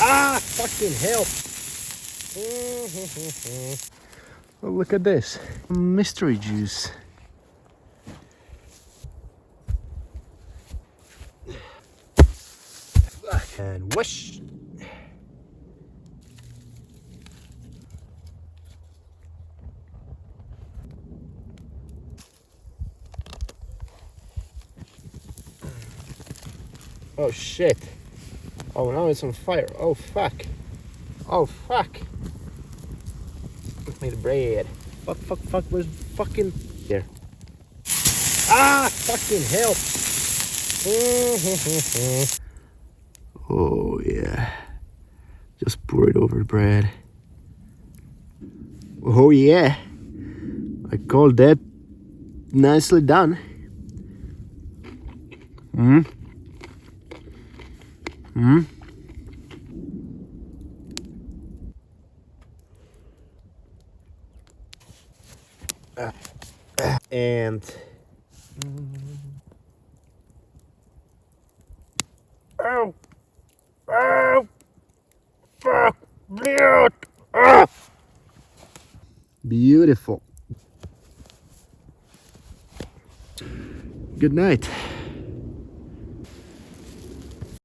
Ah, fucking hell. Oh, look at this. Mystery juice. And whoosh. Oh shit. Oh, now it's on fire. Oh fuck. Oh fuck. Give me the bread. Fuck, fuck, fuck. Where's fucking here? Ah, fucking hell. Oh yeah. Just pour it over the bread. Oh yeah. I call that nicely done. And oh, oh, fuck, mute. Ah. Beautiful. Good night.